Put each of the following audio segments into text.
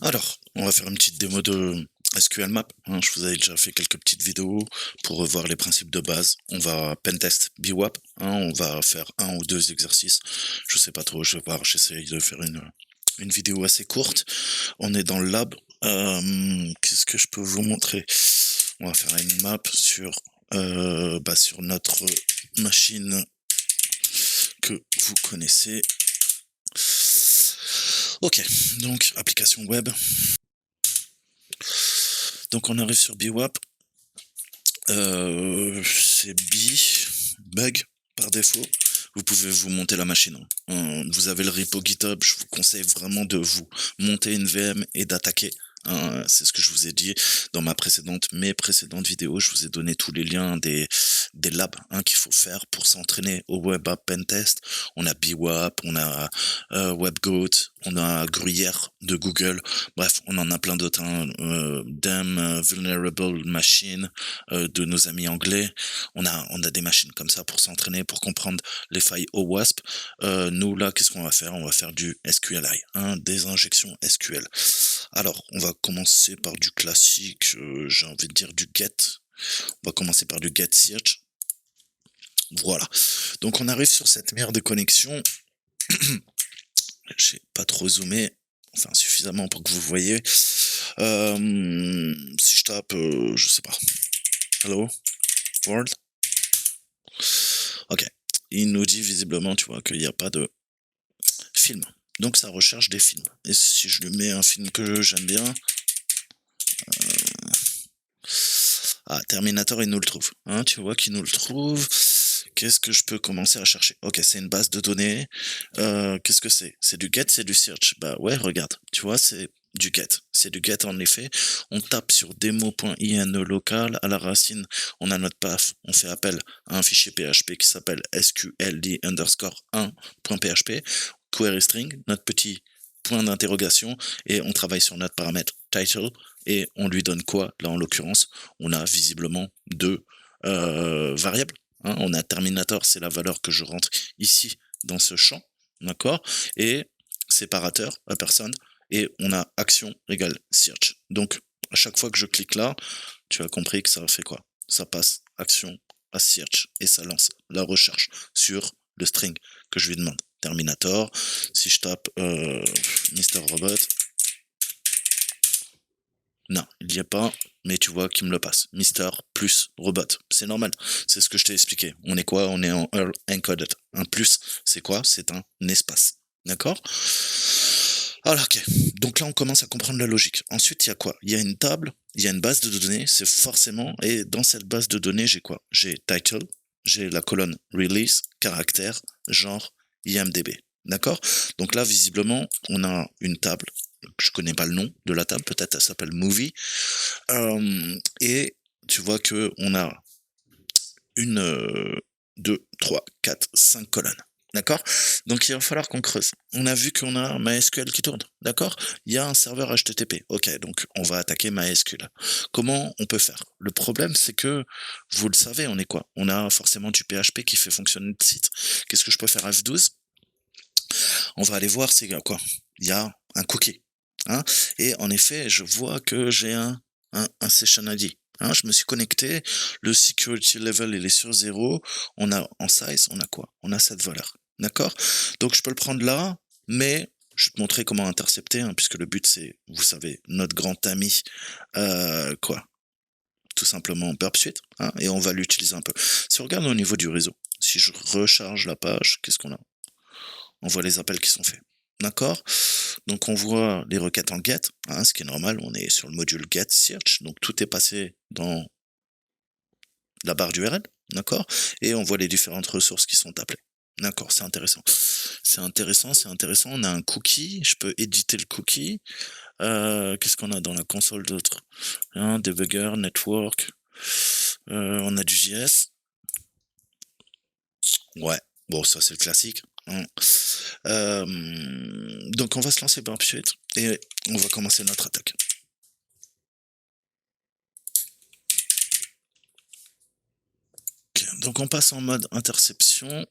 Alors, on va faire une petite démo de SQL Map, hein. Je vous avais déjà fait quelques petites vidéos pour revoir les principes de base. On va pentest BWAP, hein, on va faire un ou deux exercices. Je sais pas trop, je vais voir, j'essaye de faire une vidéo assez courte. On est dans le lab. Qu'est-ce que je peux vous montrer? On va faire une map sur notre machine que vous connaissez. Ok, donc application web. Donc on arrive sur BWAP. C'est bug par défaut. Vous pouvez vous monter la machine, hein. Vous avez le repo GitHub, je vous conseille vraiment de vous monter une VM et d'attaquer, hein. C'est ce que je vous ai dit dans mes précédentes vidéos. Je vous ai donné tous les liens des labs, hein, qu'il faut faire pour s'entraîner au Web App Pentest. On a BWAP, on a WebGoat, on a Gruyère de Google. Bref, on en a plein d'autres, hein. Vulnerable Machine de nos amis anglais. On a des machines comme ça pour s'entraîner, pour comprendre les failles OWASP. Nous, là, qu'est-ce qu'on va faire? On va faire du SQLI, hein, des injections SQL. Alors, on va commencer par du classique, j'ai envie de dire du get. On va commencer par du get search. Voilà. Donc, on arrive sur cette merde de connexion. J'ai pas trop zoomé, enfin suffisamment pour que vous voyez. Si je tape, je sais pas, hello world. Ok. Il nous dit visiblement, tu vois, qu'il n'y a pas de film. Donc ça recherche des films. Et si je lui mets un film que j'aime bien, Terminator, il nous le trouve. Hein, tu vois qu'il nous le trouve. Qu'est-ce que je peux commencer à chercher? Ok, c'est une base de données. Qu'est-ce que c'est? C'est du get, c'est du search. Bah ouais, regarde. Tu vois, c'est du get. C'est du get en effet. On tape sur demo.ine local. À la racine, on a notre path. On fait appel à un fichier PHP qui s'appelle sqld underscore 1.php. Query string, notre petit point d'interrogation. Et on travaille sur notre paramètre title. Et on lui donne quoi? Là, en l'occurrence, on a visiblement deux variables. Hein. On a Terminator, c'est la valeur que je rentre ici dans ce champ, d'accord? Et séparateur, à personne, et on a action égale search. Donc, à chaque fois que je clique là, tu as compris que ça fait quoi? Ça passe action à search et ça lance la recherche sur le string que je lui demande. Terminator, si je tape Mr. Robot, non, il n'y a pas, mais tu vois qui me le passe. Mister plus robot. C'est normal. C'est ce que je t'ai expliqué. On est quoi? On est en Earl encoded. Un plus, c'est quoi? C'est un espace. D'accord? Alors, ok. Donc là, on commence à comprendre la logique. Ensuite, il y a quoi? Il y a une table, il y a une base de données, c'est forcément, et dans cette base de données, j'ai quoi? J'ai title, j'ai la colonne release, caractère, genre, IMDB. D'accord? Donc là, visiblement, on a une table. Je connais pas le nom de la table, peut-être elle s'appelle Movie. Et tu vois que on a une, 2, 3, 4, 5 colonnes. D'accord? Donc il va falloir qu'on creuse. On a vu qu'on a MySQL qui tourne. D'accord? Il y a un serveur HTTP. Ok, donc on va attaquer MySQL. Comment on peut faire? Le problème, c'est que, vous le savez, on est quoi? On a forcément du PHP qui fait fonctionner le site. Qu'est-ce que je peux faire? F12? On va aller voir, c'est quoi? Il y a un cookie. Hein? Et en effet, je vois que j'ai un session ID. Hein? Je me suis connecté, le security level il est sur 0, on a en size, on a quoi? On a cette valeur. D'accord? Donc je peux le prendre là, mais je vais te montrer comment intercepter, hein, puisque le but c'est, vous savez, notre grand ami, quoi? Tout simplement Burp Suite, hein, et on va l'utiliser un peu. Si on regarde au niveau du réseau, si je recharge la page, qu'est-ce qu'on a? On voit les appels qui sont faits. D'accord? Donc on voit les requêtes en get, hein, ce qui est normal, on est sur le module get search, donc tout est passé dans la barre d'URL, d'accord? Et on voit les différentes ressources qui sont appelées. D'accord, c'est intéressant. C'est intéressant, c'est intéressant. On a un cookie, je peux éditer le cookie. Qu'est-ce qu'on a dans la console d'autre? Hein, debugger, network. On a du JS. Ouais, bon, ça c'est le classique, hein. Donc on va se lancer par suite et on va commencer notre attaque. Ok, donc on passe en mode interception.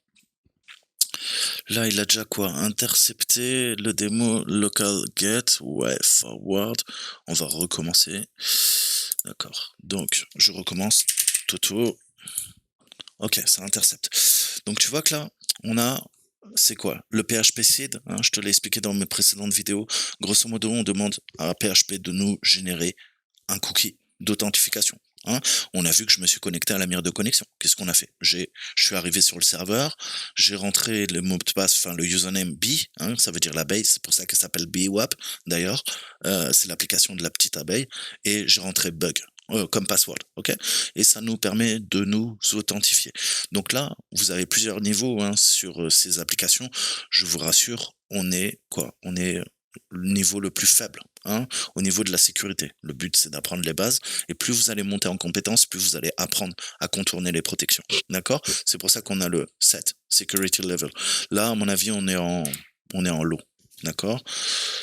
Là, il a déjà quoi? Intercepté le démo local get, ouais, forward. On va recommencer. D'accord. Donc, je recommence. Toto. Ok, ça intercepte. Donc, tu vois que là, on a, c'est quoi? Le PHP seed, hein, je te l'ai expliqué dans mes précédentes vidéos. Grosso modo, on demande à PHP de nous générer un cookie d'authentification. Hein. On a vu que je me suis connecté à la mire de connexion. Qu'est-ce qu'on a fait? Je suis arrivé sur le serveur, j'ai rentré le mot de passe, enfin le username B, hein, ça veut dire l'abeille, c'est pour ça qu'elle s'appelle BWAP d'ailleurs. C'est l'application de la petite abeille, et j'ai rentré bug. Comme password, ok. Et ça nous permet de nous authentifier. Donc là, vous avez plusieurs niveaux hein, sur ces applications. Je vous rassure, on est quoi? On est le niveau le plus faible. Hein, au niveau de la sécurité. Le but, c'est d'apprendre les bases. Et plus vous allez monter en compétences, plus vous allez apprendre à contourner les protections. D'accord? C'est pour ça qu'on a le 7, Security Level. Là, à mon avis, on est en low. D'accord?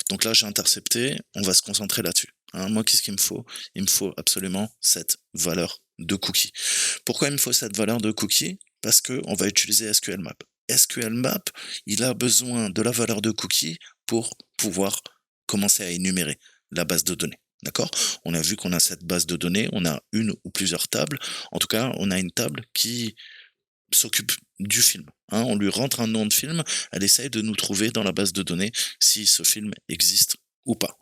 Donc là, j'ai intercepté. On va se concentrer là-dessus. Hein, moi, qu'est-ce qu'il me faut? Il me faut absolument cette valeur de cookie. Pourquoi il me faut cette valeur de cookie? Parce qu'on va utiliser SQL Map. SQL Map, il a besoin de la valeur de cookie pour pouvoir commencer à énumérer la base de données. D'accord? On a vu qu'on a cette base de données, on a une ou plusieurs tables. En tout cas, on a une table qui s'occupe du film. Hein, on lui rentre un nom de film, elle essaye de nous trouver dans la base de données si ce film existe ou pas.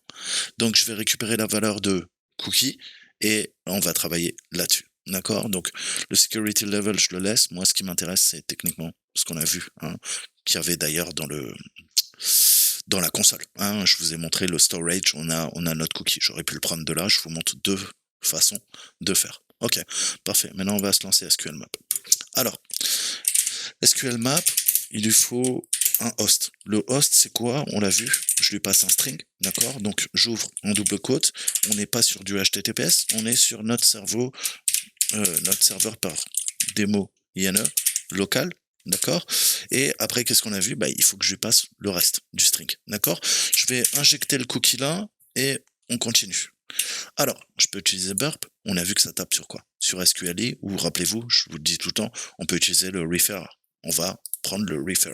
Donc, je vais récupérer la valeur de cookie et on va travailler là-dessus. D'accord? Donc, le security level, je le laisse. Moi, ce qui m'intéresse, c'est techniquement ce qu'on a vu, hein, qu'il y avait d'ailleurs dans la console. Hein. Je vous ai montré le storage, on a notre cookie. J'aurais pu le prendre de là, je vous montre deux façons de faire. Ok, parfait. Maintenant, on va se lancer SQL Map. Alors, SQL Map, il lui faut un host. Le host, c'est quoi? On l'a vu, je lui passe un string, d'accord? Donc, j'ouvre en double quote. On n'est pas sur du HTTPS, on est sur notre serveur par démo INE local, d'accord? Et après, qu'est-ce qu'on a vu? Bah, il faut que je lui passe le reste du string, d'accord? Je vais injecter le cookie là et on continue. Alors, je peux utiliser burp. On a vu que ça tape sur quoi? Sur SQLi, ou rappelez-vous, je vous le dis tout le temps, on peut utiliser le refer. On va prendre le refer.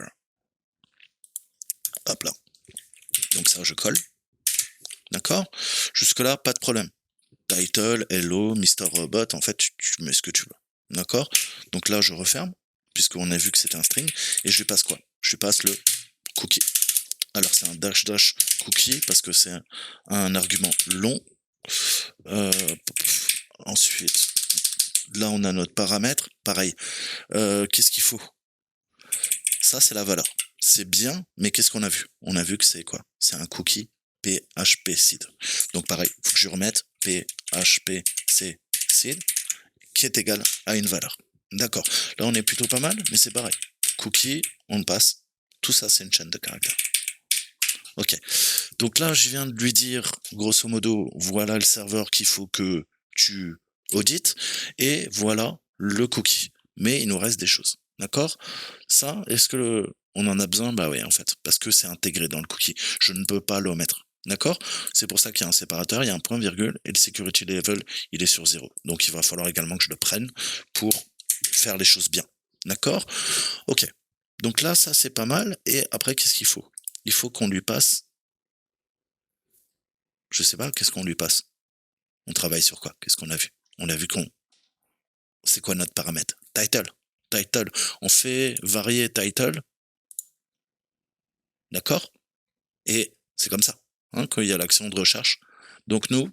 Hop là. Donc ça, je colle. D'accord? Jusque-là, pas de problème. Title, hello, Mr. Robot, en fait, tu mets ce que tu veux. D'accord? Donc là, je referme, puisqu'on a vu que c'était un string, et je lui passe quoi? Je lui passe le cookie. Alors, c'est un dash dash cookie, parce que c'est un argument long. Euh, ensuite, là, on a notre paramètre. Pareil. Qu'est-ce qu'il faut? Ça, c'est la valeur. C'est bien, mais qu'est-ce qu'on a vu? On a vu que c'est quoi? C'est un cookie PHP seed. Donc pareil, il faut que je remette PHP seed qui est égal à une valeur. D'accord. Là, on est plutôt pas mal, mais c'est pareil. Cookie, on passe. Tout ça, c'est une chaîne de caractères. Ok. Donc là, je viens de lui dire, grosso modo, voilà le serveur qu'il faut que tu audites, et voilà le cookie. Mais il nous reste des choses. D'accord? Ça, est-ce que on en a besoin? Bah oui, en fait, parce que c'est intégré dans le cookie. Je ne peux pas l'omettre. D'accord? C'est pour ça qu'il y a un séparateur, il y a un point virgule, et le security level, il est sur 0. Donc il va falloir également que je le prenne pour faire les choses bien. D'accord? Ok. Donc là, ça c'est pas mal. Et après, qu'est-ce qu'il faut? Il faut qu'on lui passe, je sais pas, qu'est-ce qu'on lui passe? On travaille sur quoi? Qu'est-ce qu'on a vu? On a vu qu'on, c'est quoi notre paramètre? Title. Title. On fait varier title. D'accord? Et c'est comme ça, hein, quand il y a l'action de recherche. Donc nous,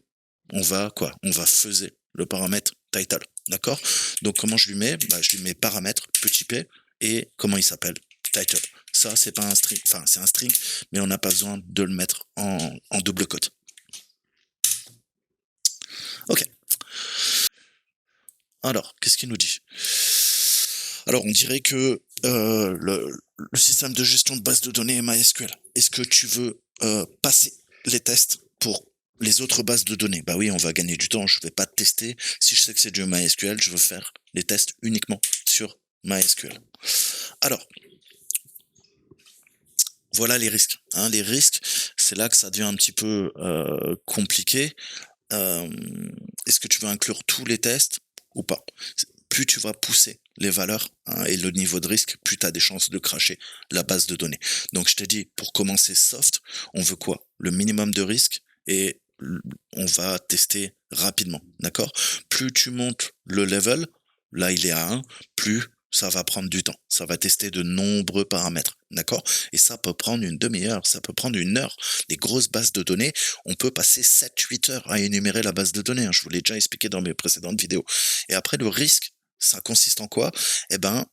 on va quoi? On va faiser le paramètre title. D'accord? Donc comment je lui mets? Bah, je lui mets paramètre, petit p, et comment il s'appelle? Title. Ça, c'est pas un string, enfin c'est un string, mais on n'a pas besoin de le mettre en double quote. Ok. Alors, qu'est-ce qu'il nous dit? Alors, on dirait que le système de gestion de base de données est MySQL. Est-ce que tu veux passer les tests pour les autres bases de données? Bah oui, on va gagner du temps. Je vais pas tester. Si je sais que c'est du MySQL, je veux faire les tests uniquement sur MySQL. Alors, voilà les risques. Hein. Les risques, c'est là que ça devient un petit peu compliqué. Est-ce que tu veux inclure tous les tests ou pas? Plus tu vas pousser les valeurs, hein, et le niveau de risque, plus tu as des chances de crasher la base de données. Donc je t'ai dit, pour commencer soft, on veut quoi? Le minimum de risque et on va tester rapidement, d'accord? Plus tu montes le level, là il est à 1, plus ça va prendre du temps. Ça va tester de nombreux paramètres, d'accord? Et ça peut prendre une demi-heure, ça peut prendre une heure. Des grosses bases de données, on peut passer 7-8 heures à énumérer la base de données, hein. Je vous l'ai déjà expliqué dans mes précédentes vidéos. Et après, le risque, ça consiste en quoi? Eh ben,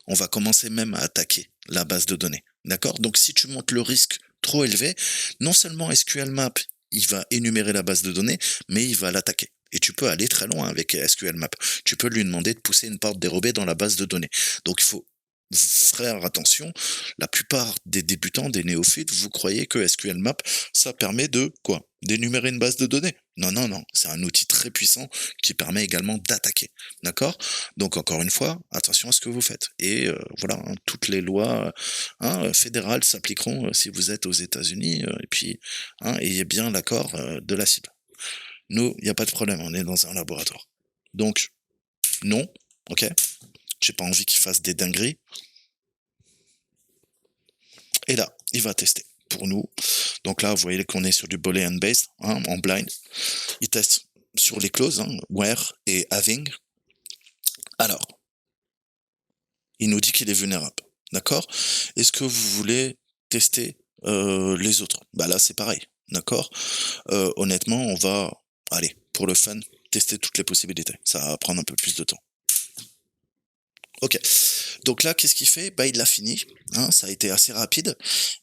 on va commencer même à attaquer la base de données, d'accord? Donc, si tu montes le risque trop élevé, non seulement SQL Map, il va énumérer la base de données, mais il va l'attaquer. Et tu peux aller très loin avec SQL Map. Tu peux lui demander de pousser une porte dérobée dans la base de données. Donc il faut faire attention. La plupart des débutants, des néophytes, vous croyez que SQL Map, ça permet de quoi? D'énumérer une base de données? Non, non, non. C'est un outil très puissant qui permet également d'attaquer. D'accord? Donc encore une fois, attention à ce que vous faites. Et voilà, hein, toutes les lois fédérales s'appliqueront si vous êtes aux États-Unis. Et puis, ayez bien l'accord de la cible. Nous, il n'y a pas de problème, on est dans un laboratoire. Donc, non, ok? J'ai pas envie qu'il fasse des dingueries. Et là, il va tester pour nous. Donc là, vous voyez qu'on est sur du Boolean based, hein, en blind. Il teste sur les clauses, hein, where et having. Alors, il nous dit qu'il est vulnérable, d'accord? Est-ce que vous voulez tester les autres? Bah là, c'est pareil, d'accord? Honnêtement, on va, allez, pour le fun, tester toutes les possibilités. Ça va prendre un peu plus de temps. Ok. Donc là, qu'est-ce qu'il fait? Bah, il l'a fini, hein, ça a été assez rapide,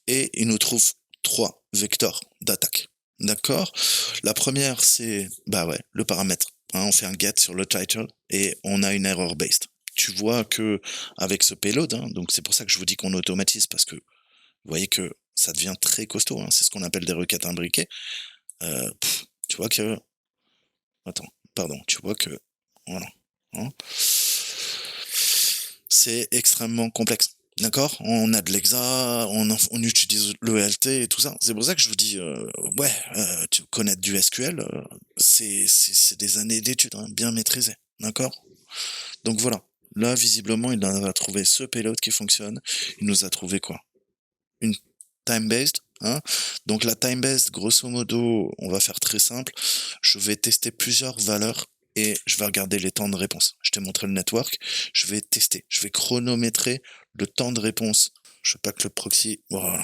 et il nous trouve 3 vecteurs d'attaque. D'accord? La première, c'est, bah ouais, le paramètre, hein, on fait un get sur le title, et on a une error based. Tu vois que avec ce payload, hein, donc c'est pour ça que je vous dis qu'on automatise, parce que vous voyez que ça devient très costaud, hein, c'est ce qu'on appelle des requêtes imbriquées. Tu vois que... Attends, pardon, tu vois que... Voilà. Hein, c'est extrêmement complexe. D'accord? On a de l'exa, on utilise l'ELT et tout ça. C'est pour ça que je vous dis, ouais, tu connais du SQL, c'est des années d'études, hein, bien maîtrisées. D'accord? Donc voilà. Là, visiblement, il a trouvé ce payload qui fonctionne. Il nous a trouvé quoi? Une time-based, hein? Donc la time-based, grosso modo, on va faire très simple. Je vais tester plusieurs valeurs et je vais regarder les temps de réponse. Je t'ai montré le network. Je vais tester. Je vais chronométrer le temps de réponse. Je veux pas que le proxy... Voilà.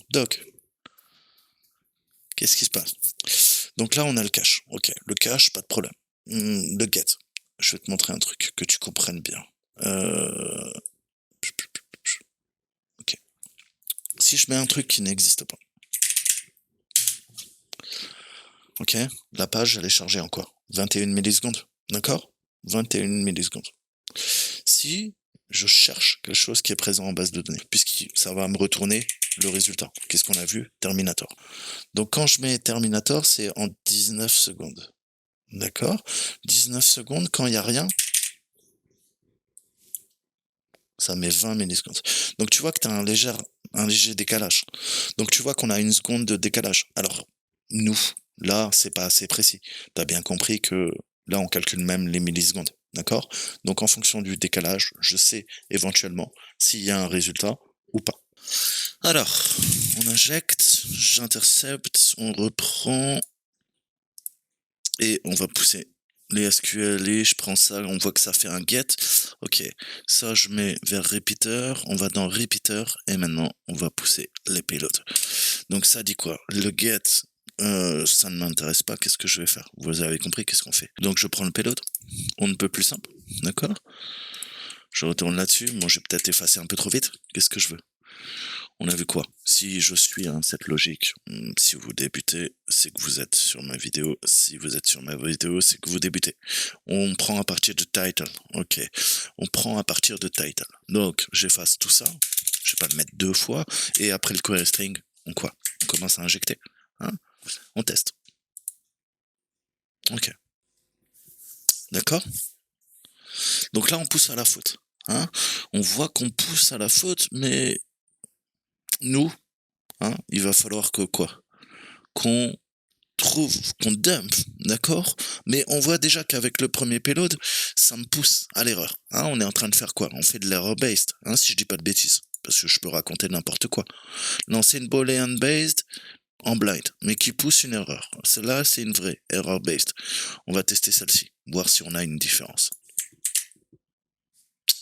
Doc, qu'est-ce qui se passe? Donc là, on a le cache. Ok, le cache, pas de problème. Le get. Je vais te montrer un truc que tu comprennes bien. Ok. Si je mets un truc qui n'existe pas. Ok, la page, elle est chargée en quoi? 21 millisecondes. D'accord? 21 millisecondes. Si je cherche quelque chose qui est présent en base de données, puisque ça va me retourner le résultat. Qu'est-ce qu'on a vu? Terminator. Donc quand je mets Terminator, c'est en 19 secondes. D'accord? 19 secondes, quand il n'y a rien, ça met 20 millisecondes. Donc tu vois que tu as un léger décalage. Donc tu vois qu'on a 1 seconde de décalage. Alors, nous, là, c'est pas assez précis. Tu as bien compris que là, on calcule même les millisecondes. D'accord? Donc en fonction du décalage, je sais éventuellement s'il y a un résultat ou pas. Alors, on injecte, j'intercepte, on reprend et on va pousser les SQL et je prends ça, on voit que ça fait un get. Ok, ça je mets vers repeater, on va dans repeater et maintenant on va pousser les payloads. Donc ça dit quoi? Le get, ça ne m'intéresse pas, qu'est-ce que je vais faire? Vous avez compris, qu'est-ce qu'on fait? Donc je prends le payload, on ne peut plus simple, d'accord? Je retourne là-dessus, moi j'ai peut-être effacé un peu trop vite, qu'est-ce que je veux? On a vu quoi? Si je suis cette logique, si vous débutez, c'est que vous êtes sur ma vidéo. Si vous êtes sur ma vidéo, c'est que vous débutez. On prend à partir de title. Ok. On prend à partir de title. Donc, j'efface tout ça. Je vais pas le mettre 2 fois. Et après le query string, on quoi? On commence à injecter. Hein? On teste. Ok. D'accord? Donc là, on pousse à la faute. Hein? On voit qu'on pousse à la faute, mais nous, hein, il va falloir que quoi? Qu'on trouve, qu'on dump, d'accord? Mais on voit déjà qu'avec le premier payload, ça me pousse à l'erreur. Hein, on est en train de faire quoi? On fait de l'error based, hein, si je dis pas de bêtises. Parce que je peux raconter n'importe quoi. Lancer une boolean based en blind, mais qui pousse une erreur. Celle-là, c'est une vraie error based. On va tester celle-ci, voir si on a une différence.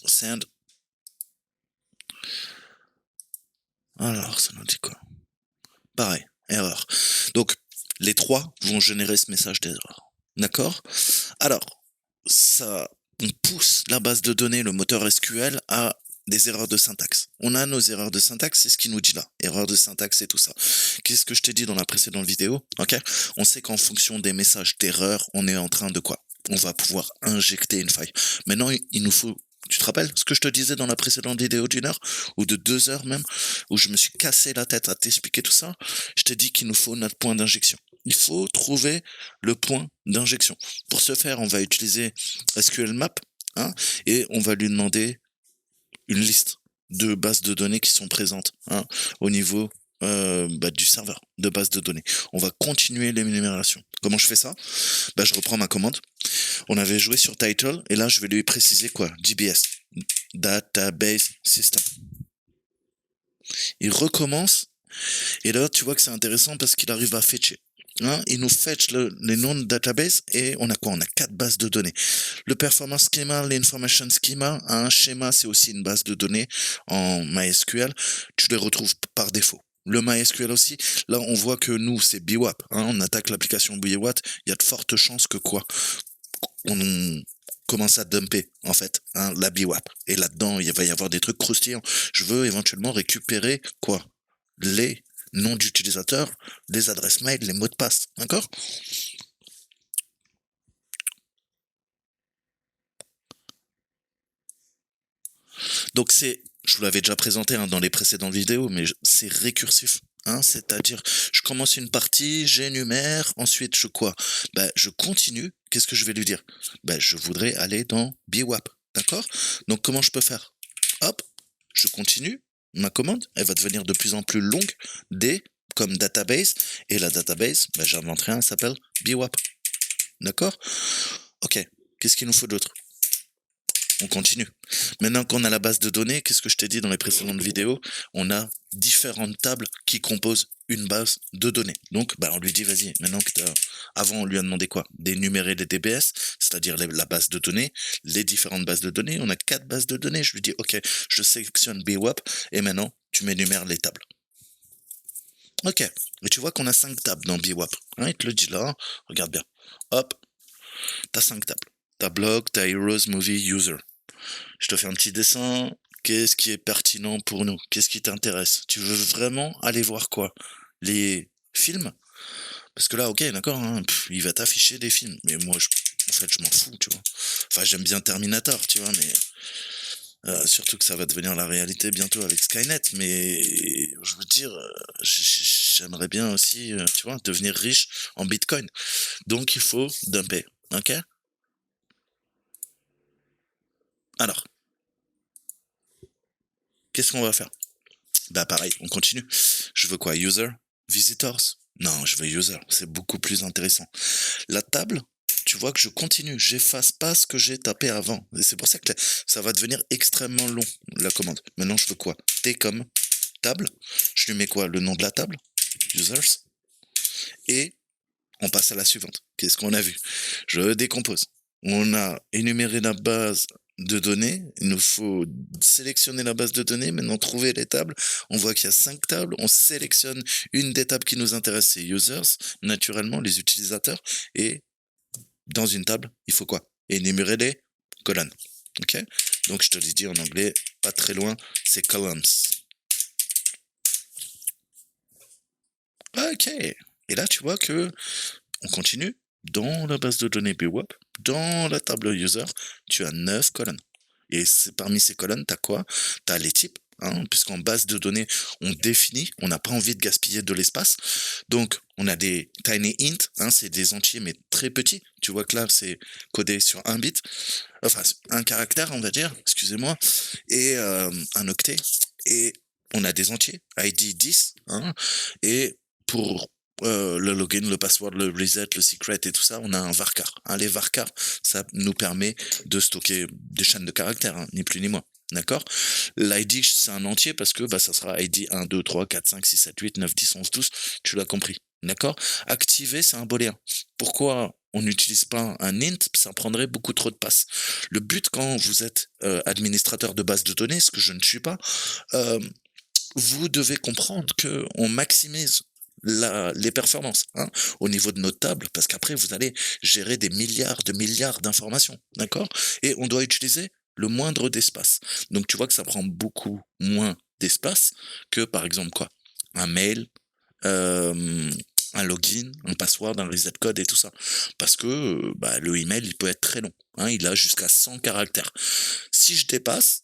Send. Alors, ça nous dit quoi? Pareil, erreur. Donc, les trois vont générer ce message d'erreur. D'accord? Alors, ça, on pousse la base de données, le moteur SQL, à des erreurs de syntaxe. On a nos erreurs de syntaxe, c'est ce qu'il nous dit là. Erreurs de syntaxe et tout ça. Qu'est-ce que je t'ai dit dans la précédente vidéo? Ok? On sait qu'en fonction des messages d'erreur, on est en train de quoi? On va pouvoir injecter une faille. Maintenant, il nous faut. Tu te rappelles ce que je te disais dans la précédente vidéo d'une heure ou de 2 heures même, où je me suis cassé la tête à t'expliquer tout ça? Je t'ai dit qu'il nous faut notre point d'injection. Il faut trouver le point d'injection. Pour ce faire, on va utiliser SQL Map, hein, et on va lui demander une liste de bases de données qui sont présentes, hein, au niveau du serveur de base de données. On va continuer l'énumération. Comment je fais ça? Je reprends ma commande. On avait joué sur title et là je vais lui préciser quoi? DBS, Database System. Il recommence et là tu vois que c'est intéressant parce qu'il arrive à fetcher. Hein, il nous fetch les noms de database et on a quoi? On a 4 bases de données. Le performance schema, l'information schema, un schéma, c'est aussi une base de données en MySQL. Tu les retrouves par défaut. Le MySQL aussi, là on voit que nous c'est BWAP, hein, on attaque l'application BWAP, il y a de fortes chances que quoi? On commence à dumper en fait, hein, la BWAP. Et là-dedans il va y avoir des trucs croustillants. Je veux éventuellement récupérer quoi? Les noms d'utilisateurs, les adresses mail, les mots de passe, d'accord? Donc je vous l'avais déjà présenté, hein, dans les précédentes vidéos, mais c'est récursif. Hein, c'est-à-dire, je commence une partie, j'énumère, ensuite je quoi? Je continue. Qu'est-ce que je vais lui dire? Je voudrais aller dans BWAP, d'accord? Donc comment je peux faire? Hop, je continue. Ma commande, elle va devenir de plus en plus longue. D comme database, et la database, j'inventerai un, elle s'appelle BWAP, d'accord? Ok. Qu'est-ce qu'il nous faut d'autre? On continue. Maintenant qu'on a la base de données, qu'est-ce que je t'ai dit dans les précédentes vidéos? On a différentes tables qui composent une base de données. Donc, on lui dit, vas-y, maintenant que avant, on lui a demandé quoi? D'énumérer les DBS, c'est-à-dire la base de données, les différentes bases de données. On a 4 bases de données. Je lui dis, ok, je sélectionne BWAP, et maintenant, tu m'énumères les tables. Ok. Et tu vois qu'on a 5 tables dans BWAP. Hein, il te le dit là, regarde bien. Hop, t'as 5 tables. T'as blog, t'as heroes, movie, user. Je te fais un petit dessin. Qu'est-ce qui est pertinent pour nous? Qu'est-ce qui t'intéresse? Tu veux vraiment aller voir quoi? Les films? Parce que là, ok, d'accord, hein, il va t'afficher des films. Mais moi, en fait, je m'en fous, tu vois. Enfin, j'aime bien Terminator, tu vois, mais surtout que ça va devenir la réalité bientôt avec Skynet. Mais je veux dire, j'aimerais bien aussi, tu vois, devenir riche en Bitcoin. Donc, il faut dumper, ok? Alors, qu'est-ce qu'on va faire? Pareil, on continue. Je veux quoi? User? Visitors? Non, je veux user. C'est beaucoup plus intéressant. La table, tu vois que je continue. J'efface pas ce que j'ai tapé avant. Et c'est pour ça que ça va devenir extrêmement long, la commande. Maintenant, je veux quoi? T comme table. Je lui mets quoi? Le nom de la table? Users. Et on passe à la suivante. Qu'est-ce qu'on a vu? Je décompose. On a énuméré la base de données. Il nous faut sélectionner la base de données, maintenant trouver les tables. On voit qu'il y a 5 tables. On sélectionne une des tables qui nous intéresse, c'est users, naturellement, les utilisateurs. Et dans une table, il faut quoi? Énumérer les colonnes. Ok? Donc je te l'ai dit en anglais, pas très loin, c'est columns. Ok. Et là, tu vois que on continue. Dans la base de données BWAP, dans la table user, tu as 9 colonnes. Et parmi ces colonnes, tu as quoi? Tu as les types, hein, puisqu'en base de données, on définit, on n'a pas envie de gaspiller de l'espace. Donc, on a des tiny int, hein, c'est des entiers, mais très petits. Tu vois que là, c'est codé sur un bit, enfin, un caractère, on va dire, excusez-moi, et un octet. Et on a des entiers, ID 10, hein, et pour le login, le password, le reset, le secret et tout ça, on a un varchar. Hein, les varchars, ça nous permet de stocker des chaînes de caractères, hein, ni plus ni moins. D'accord? L'ID, c'est un entier parce que ça sera ID 1, 2, 3, 4, 5, 6, 7, 8, 9, 10, 11, 12. Tu l'as compris. D'accord? Activer, c'est un booléen. Pourquoi on n'utilise pas un int? Ça prendrait beaucoup trop de passes. Le but, quand vous êtes administrateur de base de données, ce que je ne suis pas, vous devez comprendre que on maximise les performances, hein, au niveau de notre table, parce qu'après vous allez gérer des milliards d'informations, d'accord? Et on doit utiliser le moindre d'espace. Donc tu vois que ça prend beaucoup moins d'espace que par exemple quoi? Un mail, euh, un login, un password, un reset code et tout ça. Parce que le email, il peut être très long. Hein, il a jusqu'à 100 caractères. Si je dépasse,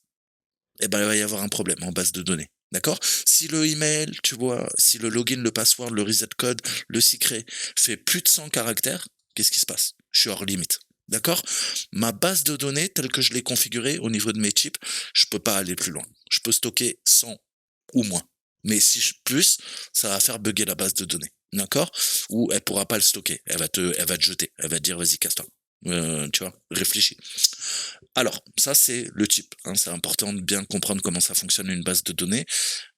il va y avoir un problème en base de données. D'accord? Si le email, tu vois, si le login, le password, le reset code, le secret fait plus de 100 caractères, qu'est-ce qui se passe? Je suis hors limite. D'accord? Ma base de données, telle que je l'ai configurée au niveau de mes chips, je peux pas aller plus loin. Je peux stocker 100 ou moins. Mais si je plus, ça va faire bugger la base de données. D'accord? Ou elle pourra pas le stocker. Elle va te jeter. Elle va te dire, vas-y, casse-toi. Tu vois, réfléchis. Alors, ça, c'est le type. Hein, c'est important de bien comprendre comment ça fonctionne une base de données.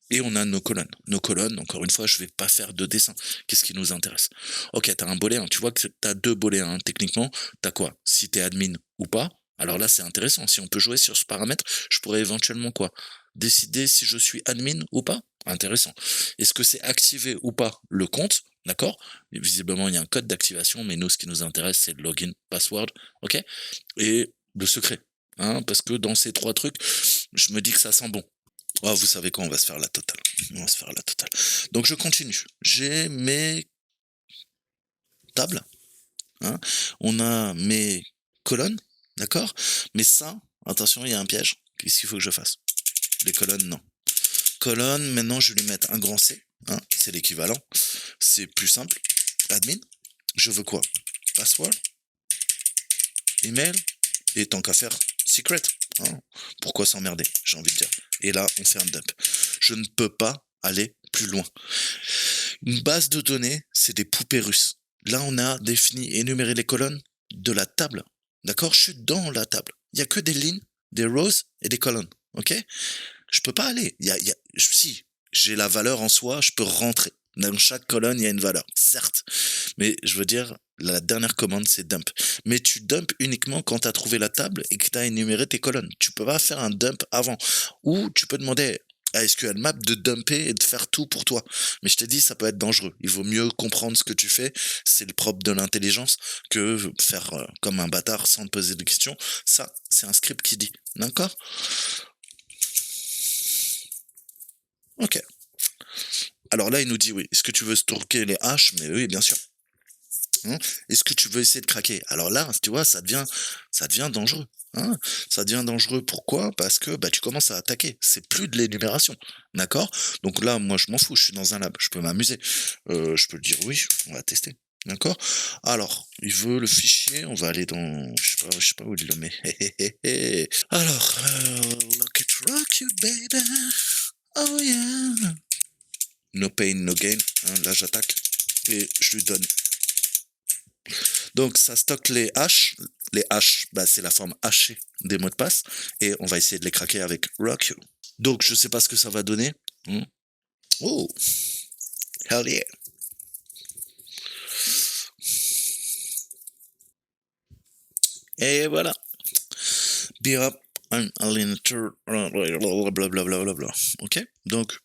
Et on a nos colonnes. Nos colonnes, encore une fois, je vais pas faire de dessin. Qu'est-ce qui nous intéresse? Ok, t'as un booléen. Tu vois que t'as deux booléens. Hein. Techniquement, t'as quoi? Si t'es admin ou pas. Alors là, c'est intéressant. Si on peut jouer sur ce paramètre, je pourrais éventuellement quoi? Décider si je suis admin ou pas? Intéressant. Est-ce que c'est activé ou pas le compte? D'accord? Visiblement, il y a un code d'activation, mais nous, ce qui nous intéresse, c'est le login, password. Ok? Et le secret. Hein, parce que dans ces trois trucs, je me dis que ça sent bon. Oh, vous savez quoi, on va se faire la totale. On va se faire la totale. Donc je continue. J'ai mes tables. Hein, on a mes colonnes. D'accord? Mais ça, attention, il y a un piège. Qu'est-ce qu'il faut que je fasse? Les colonnes, non. Colonne, maintenant je vais lui mettre un grand C. Hein, c'est l'équivalent. C'est plus simple. Admin. Je veux quoi? Password. Email. Et tant qu'à faire, secret. Hein. Pourquoi s'emmerder, j'ai envie de dire. Et là, on fait un dump. Je ne peux pas aller plus loin. Une base de données, c'est des poupées russes. Là, on a défini et énuméré les colonnes de la table. D'accord? Je suis dans la table. Il n'y a que des lignes, des rows et des colonnes. Ok? Je peux pas aller. Si, j'ai la valeur en soi, je peux rentrer. Dans chaque colonne, il y a une valeur, certes. Mais je veux dire, la dernière commande, c'est dump. Mais tu dump uniquement quand tu as trouvé la table et que tu as énuméré tes colonnes. Tu peux pas faire un dump avant. Ou tu peux demander à SQL Map de dumper et de faire tout pour toi. Mais je t'ai dit, ça peut être dangereux. Il vaut mieux comprendre ce que tu fais. C'est le propre de l'intelligence que faire comme un bâtard sans te poser de questions. Ça, c'est un script qui dit. D'accord? Ok. Alors là, il nous dit oui. Est-ce que tu veux stocker les haches? Mais oui, bien sûr. Hein. Est-ce que tu veux essayer de craquer? Alors là, tu vois, ça devient dangereux. Hein. Ça devient dangereux. Pourquoi? Parce que tu commences à attaquer. C'est plus de l'énumération. D'accord? Donc là, moi, je m'en fous. Je suis dans un lab. Je peux m'amuser. Je peux le dire oui. On va tester. D'accord? Alors, il veut le fichier. On va aller dans. Je sais pas où il le met. Alors, look it rock you, baby. Oh yeah. No pain, no gain. Hein, là, j'attaque. Et je lui donne. Donc, ça stocke les hashes. Les hashes, c'est la forme hachée des mots de passe. Et on va essayer de les craquer avec Rock You. Donc, je sais pas ce que ça va donner. Oh, hell yeah. Et voilà. Be up un alienator. Blablabla. Ok. Donc,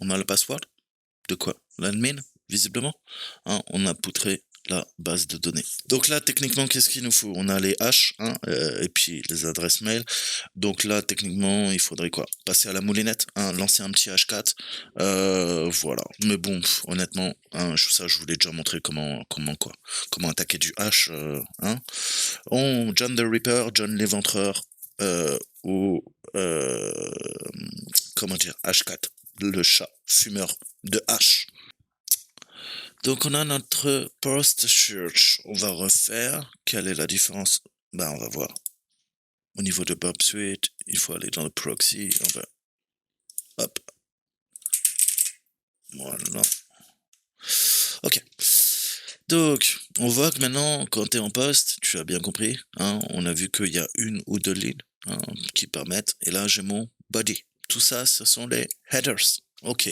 on a le password. De quoi? L'admin, visiblement. Hein, on a poutré la base de données. Donc là, techniquement, qu'est-ce qu'il nous faut? On a les hash, hein, et puis les adresses mail. Donc là, techniquement, il faudrait quoi? Passer à la moulinette, hein, lancer un petit H4. Voilà. Mais bon, honnêtement, hein, ça, je vous l'ai déjà montré comment attaquer du hash. Hein. John the Ripper, John l'éventreur, ou comment dire, H4, le chat fumeur de hash. Donc on a notre post search. On va refaire. Quelle est la différence? On va voir. Au niveau de Bob Suite, il faut aller dans le proxy. On va. Hop. Voilà. Ok. Donc, on voit que maintenant, quand tu es en poste, tu as bien compris, hein, on a vu qu'il y a une ou deux lignes hein, qui permettent, et là j'ai mon body. Tout ça, ce sont les headers. Ok.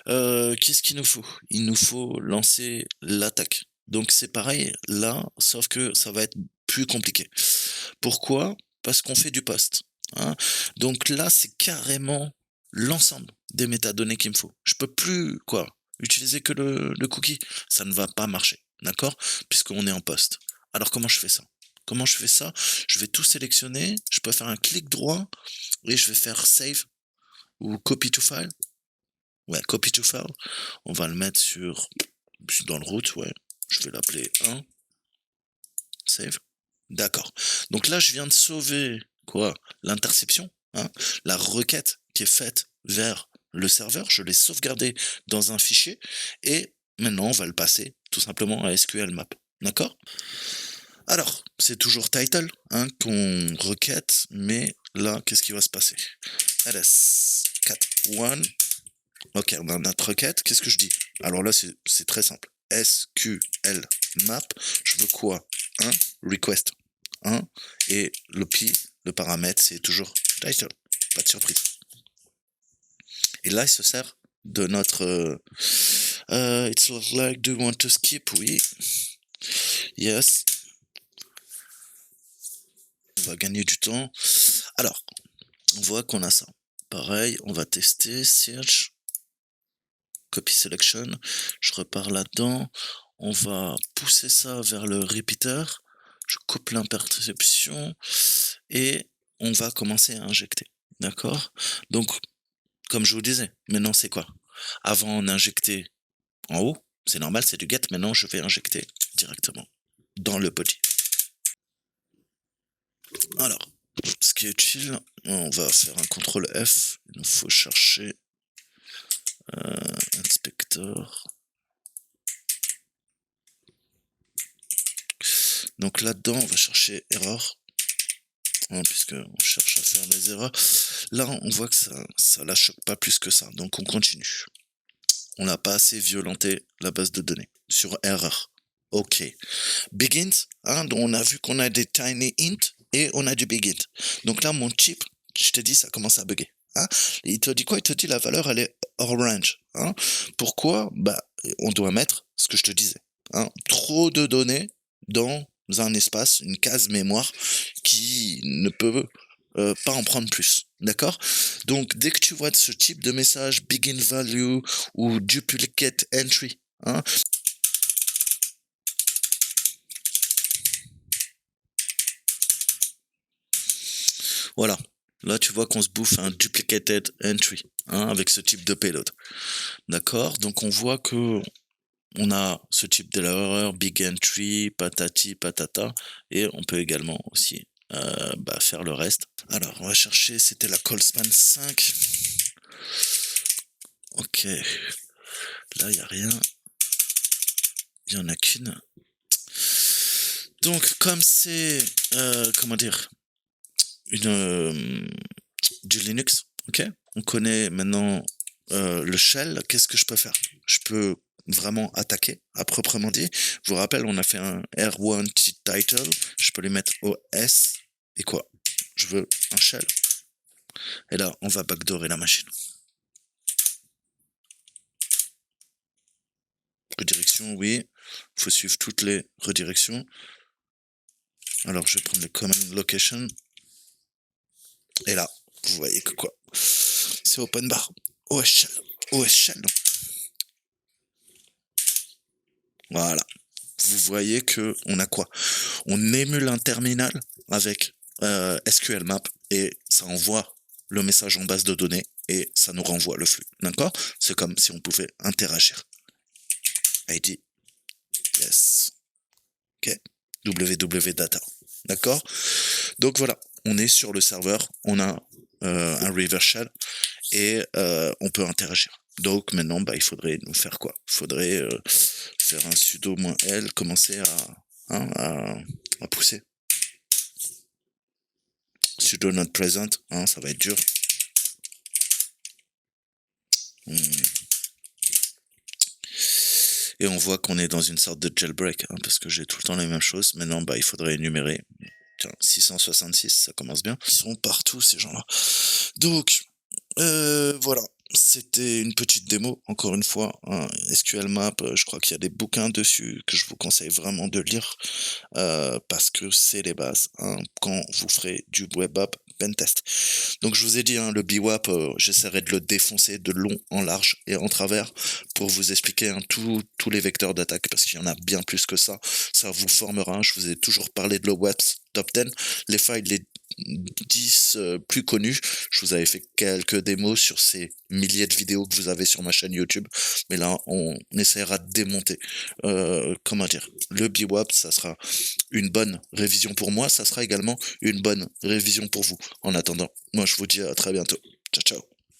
Qu'est-ce qu'il nous faut? Il nous faut lancer l'attaque. Donc c'est pareil là, sauf que ça va être plus compliqué. Pourquoi? Parce qu'on fait du post. Hein. Donc là, c'est carrément l'ensemble des métadonnées qu'il me faut. Je peux plus quoi utiliser que le cookie. Ça ne va pas marcher, d'accord? Puisqu'on est en post. Alors comment je fais ça? Comment je fais ça? Je vais tout sélectionner, je peux faire un clic droit et je vais faire save ou copy to file. Ouais, copy to file. On va le mettre dans le route, ouais. Je vais l'appeler 1. Save. D'accord. Donc là, je viens de sauver quoi? L'interception, hein, la requête qui est faite vers le serveur. Je l'ai sauvegardée dans un fichier et maintenant, on va le passer tout simplement à SQL Map. D'accord? Alors, c'est toujours title hein, qu'on requête, mais là, qu'est-ce qui va se passer? ls4one. Ok, on a notre requête. Qu'est-ce que je dis? Alors là, c'est très simple. SQL map, je veux quoi? Un request 1 et le P, le paramètre, c'est toujours title. Pas de surprise. Et là, il se sert de notre it's like do you want to skip? Oui. Yes. On va gagner du temps. Alors, on voit qu'on a ça. Pareil, on va tester search, copy selection. Je repars là-dedans. On va pousser ça vers le repeater. Je coupe l'interception et on va commencer à injecter. D'accord? Donc, comme je vous disais, maintenant c'est quoi? Avant on injectait en haut, c'est normal, c'est du get. Maintenant je vais injecter directement dans le body. Alors, ce qui est utile, on va faire un CTRL F. Il nous faut chercher inspector. Donc là-dedans, on va chercher erreur. Hein, puisque on cherche à faire des erreurs. Là, on voit que ça la choque pas plus que ça. Donc on continue. On n'a pas assez violenté la base de données sur erreur. Ok. Begins, hein, donc on a vu qu'on a des tiny int et on a du begin. Donc là, mon chip, je te dis, ça commence à bugger. Hein. Il te dit quoi? Il te dit la valeur, elle est orange. Hein. Pourquoi? Bah, on doit mettre ce que je te disais. Hein. Trop de données dans un espace, une case mémoire qui ne peut pas en prendre plus. D'accord? Donc, dès que tu vois ce type de message, begin value ou duplicate entry, hein, voilà. Là, tu vois qu'on se bouffe un duplicated entry hein, avec ce type de payload. D'accord? Donc, on voit que on a ce type d'erreur, big entry, patati, patata, et on peut également aussi faire le reste. Alors, on va chercher, c'était la callspan 5. Ok. Là, il n'y a rien. Il n'y en a qu'une. Donc, comme c'est, comment dire, du Linux, ok? On connaît maintenant le shell. Qu'est-ce que je peux faire? Je peux vraiment attaquer, à proprement dit. Je vous rappelle, on a fait un R1 title. Je peux lui mettre OS. Et quoi? Je veux un shell. Et là, on va backdoorer la machine. Redirection, oui. Il faut suivre toutes les redirections. Alors, je vais prendre le command location. Et là, vous voyez que quoi? C'est open bar. OS shell. OS shell. Voilà. Vous voyez que on a quoi? On émule un terminal avec SQL Map et ça envoie le message en base de données et ça nous renvoie le flux. D'accord? C'est comme si on pouvait interagir. ID. Yes. Ok. www data. D'accord? Donc voilà, on est sur le serveur, on a un reverse shell et on peut interagir. Donc maintenant, il faudrait nous faire quoi? Il faudrait faire un sudo -l, commencer à pousser. Sudo not present, hein, ça va être dur. et on voit qu'on est dans une sorte de jailbreak, hein, parce que j'ai tout le temps les mêmes choses. Maintenant, bah, il faudrait énumérer. Tiens, 666, ça commence bien. Ils sont partout, ces gens-là. Donc, voilà, c'était une petite démo, encore une fois, hein, SQL Map, je crois qu'il y a des bouquins dessus que je vous conseille vraiment de lire, parce que c'est les bases, hein, quand vous ferez du web app pentest. Donc je vous ai dit, hein, le BWAP, j'essaierai de le défoncer de long en large et en travers pour vous expliquer, hein, tous les vecteurs d'attaque, parce qu'il y en a bien plus que ça. Ça vous formera. Je vous ai toujours parlé de l'OWASP Top 10, les failles, les 10 plus connus. Je vous avais fait quelques démos sur ces milliers de vidéos que vous avez sur ma chaîne YouTube, mais là on essaiera de démonter, comment dire, le BWAP. Ça sera une bonne révision pour moi, ça sera également une bonne révision pour vous. En attendant, moi je vous dis à très bientôt. Ciao ciao.